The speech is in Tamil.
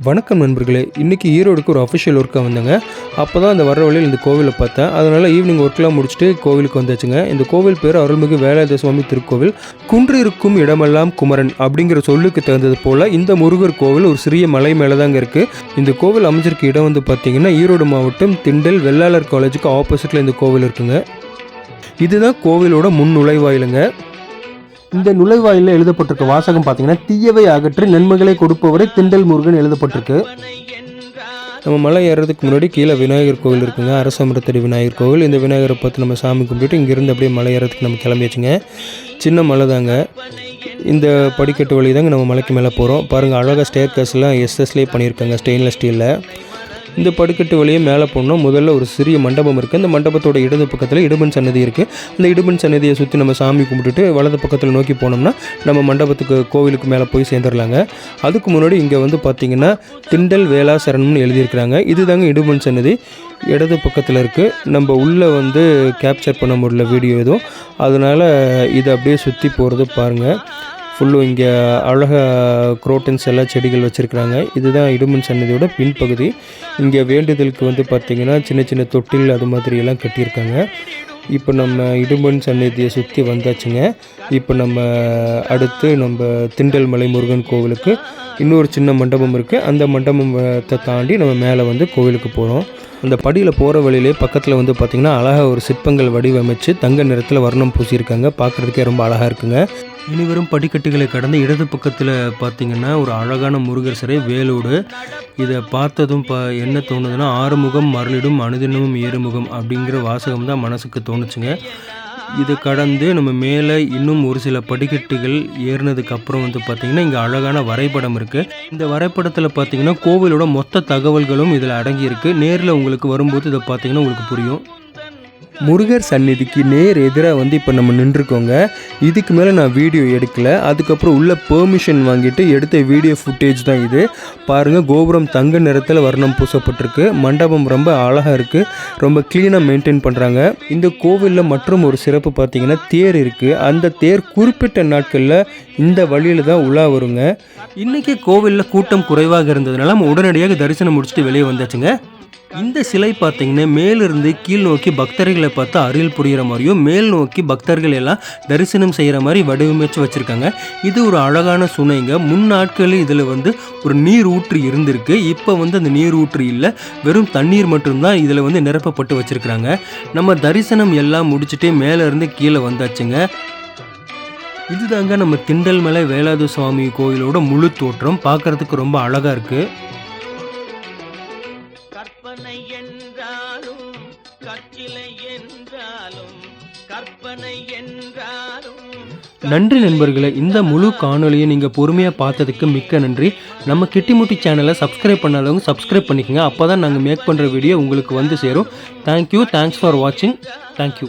வணக்கம் நண்பர்களே, இன்றைக்கி ஈரோடுக்கு ஒரு அஃபிஷியல் ஒர்க்காக வந்தேங்க. அப்போ தான் அந்த வர வழியில் இந்த கோவிலை பார்த்தேன். அதனால் ஈவினிங் ஒர்க்லாம் முடிச்சுட்டு கோவிலுக்கு வந்தாச்சுங்க. இந்த கோவில் பேர் அருள்மிகு வேலாயுத சுவாமி திருக்கோவில். குன்று இருக்கும் இடமெல்லாம் குமரன் அப்படிங்கிற சொல்லுக்கு தகுந்தது போல் இந்த முருகர் கோவில் ஒரு சிறிய மலை மேலே தாங்க இருக்குது. இந்த கோவில் அமைஞ்சிருக்க இடம் வந்து பார்த்திங்கன்னா ஈரோடு மாவட்டம் திண்டல் வெள்ளாளர் காலேஜுக்கு ஆப்போசிட்டில் இந்த கோவில் இருக்குங்க. இதுதான் கோவிலோட முன் நுழைவாயிலுங்க. இந்த நுழைவாயிலில் எழுதப்பட்டிருக்க வாசகம் பார்த்தீங்கன்னா, தீயவை அகற்றி நன்மைகளை கொடுப்பவரை திண்டல் முருகன் எழுதப்பட்டிருக்கு. நம்ம மலை ஏறதுக்கு முன்னாடி கீழே விநாயகர் கோவில் இருக்குங்க, அரசமரத்தடி விநாயகர் கோவில். இந்த விநாயகரை பார்த்து நம்ம சாமி கும்பிட்டுட்டு இங்கேருந்து அப்படியே மலை ஏறதுக்கு நம்ம கிளம்பியாச்சுங்க. சின்ன மலை தாங்க. இந்த படிக்கட்டு வழி தாங்க நம்ம மலைக்கு மேலே போகிறோம். பாருங்கள், அழகாக ஸ்டேர் கேஸ்லாம் எஸ்எஸ்லேயே பண்ணியிருக்காங்க, ஸ்டெயின்லெஸ் ஸ்டீலில். இந்த படிக்கட்டு வழியே மேலே போனோம். முதல்ல ஒரு சிறிய மண்டபம் இருக்குது. அந்த மண்டபத்தோட இடது பக்கத்தில் இடுமன் சன்னதி இருக்குது. அந்த இடுமன் சன்னதியை சுற்றி நம்ம சாமி கும்பிட்டுட்டு வலது பக்கத்தில் நோக்கி போனோம்னா நம்ம மண்டபத்துக்கு கோவிலுக்கு மேலே போய் சேர்ந்துடலாங்க. அதுக்கு முன்னாடி இங்கே வந்து பார்த்திங்கன்னா திண்டல் வேளா சரணம்னு எழுதியிருக்கிறாங்க. இது தாங்க இடுமன் சன்னதி, இடது பக்கத்தில் இருக்குது. நம்ம உள்ளே வந்து கேப்சர் பண்ண முடியல வீடியோ எதுவும், அதனால் இதை அப்படியே சுற்றி போகிறது பாருங்கள். ஃபுல்லும் இங்கே அழகாக குரோட்டன்ஸ் எல்லாம் செடிகள் வச்சுருக்குறாங்க. இதுதான் இடுமன் சன்னதியோட பின்பகுதி. இங்கே வேண்டுதலுக்கு வந்து பார்த்திங்கன்னா சின்ன சின்ன தொட்டில் அது மாதிரியெல்லாம் கட்டியிருக்காங்க. இப்போ நம்ம இடுமன் சன்னதியை சுற்றி வந்தாச்சுங்க. இப்போ நம்ம அடுத்து நம்ம திண்டல் மலை முருகன் கோவிலுக்கு இன்னொரு சின்ன மண்டபம் இருக்குது. அந்த மண்டபத்தை தாண்டி நம்ம மேலே வந்து கோவிலுக்கு போகிறோம். அந்த படியில் போகிற வழியிலே பக்கத்தில் வந்து பார்த்திங்கன்னா அழகாக ஒரு சிற்பங்கள் வடிவமைச்சு தங்க நிறத்தில் வர்ணம் பூசியிருக்காங்க. பார்க்குறதுக்கே ரொம்ப அழகாக இருக்குங்க. இனிவரும் படிக்கட்டுகளை கடந்து இடது பக்கத்தில் பார்த்திங்கன்னா ஒரு அழகான முருகர் சிலை வேலோடு. இதை பார்த்ததும் என்ன தோணுதுன்னா, ஆறுமுகம் மருளிடும் அனுதினமும் ஏறுமுகம் அப்படிங்கிற வாசகம் தான் மனசுக்கு தோணுச்சுங்க. இதை கடந்து நம்ம மேலே இன்னும் ஒரு சில படிக்கட்டுகள் ஏறினதுக்கு அப்புறம் வந்து பார்த்திங்கன்னா இங்கே அழகான வரைபடம் இருக்குது. இந்த வரைபடத்தில் பார்த்திங்கன்னா கோவிலோட மொத்த தகவல்களும் இதில் அடங்கியிருக்கு. நேரில் உங்களுக்கு வரும்போது இதை பார்த்திங்கன்னா உங்களுக்கு புரியும். முருகர் சந்நிதிக்கு நேர் எதிராக வந்து இப்போ நம்ம நின்றுக்கோங்க. இதுக்கு மேலே நான் வீடியோ எடுக்கலை. அதுக்கப்புறம் உள்ள பெர்மிஷன் வாங்கிட்டு எடுத்த வீடியோ ஃபுட்டேஜ் தான் இது. பாருங்கள், கோபுரம் தங்க நிறத்தில் வர்ணம் பூசப்பட்டிருக்கு. மண்டபம் ரொம்ப அழகாக இருக்குது, ரொம்ப க்ளீனாக மெயின்டைன் பண்ணுறாங்க. இந்த கோவிலில் மற்றும் ஒரு சிறப்பு பார்த்திங்கன்னா தேர் இருக்குது. அந்த தேர் குறிப்பிட்ட நாட்களில் இந்த வழியில் தான் உலா வருங்க. இன்றைக்கி கோவிலில் கூட்டம் குறைவாக இருந்ததுனால நம்ம உடனடியாக தரிசனம் முடிச்சுட்டு வெளியே வந்தாச்சுங்க. இந்த சிலை பார்த்திங்கன்னா மேலிருந்து கீழ் நோக்கி பக்தர்களை பார்த்து அருள் புரிகிற மாதிரியும் மேல் நோக்கி பக்தர்கள் எல்லாம் தரிசனம் செய்கிற மாதிரி வடிவமைச்சு வச்சுருக்காங்க. இது ஒரு அழகான சுனைங்க. முன்னாட்களில் இதில் வந்து ஒரு நீர் ஊற்று இருந்திருக்கு. இப்போ வந்து அந்த நீர் ஊற்று இல்லை, வெறும் தண்ணீர் மட்டும்தான் இதில் வந்து நிரப்பப்பட்டு வச்சுருக்குறாங்க. நம்ம தரிசனம் எல்லாம் முடிச்சுட்டே மேலேருந்து கீழே வந்தாச்சுங்க. இதுதாங்க நம்ம திண்டல் மலை வேலாயுத சுவாமி கோயிலோட முழு தோற்றம். பார்க்குறதுக்கு ரொம்ப அழகாக இருக்குது. கற்பனை என்றாலும் கற்சிலை என்றாலும் கற்பனை என்றாலும். நன்றி நண்பர்களே, இந்த முழு காணொலியை நீங்கள் பொறுமையாக பார்த்ததுக்கு மிக்க நன்றி. நம்ம கிட்டிமுட்டி சேனலை சப்ஸ்கிரைப் பண்ணாதவங்க சப்ஸ்கிரைப் பண்ணிக்கோங்க. அப்போ தான் நாங்கள் மேக் பண்ணுற வீடியோ உங்களுக்கு வந்து சேரும். தேங்க்யூ. தேங்க்ஸ் ஃபார் வாட்சிங். தேங்க்யூ.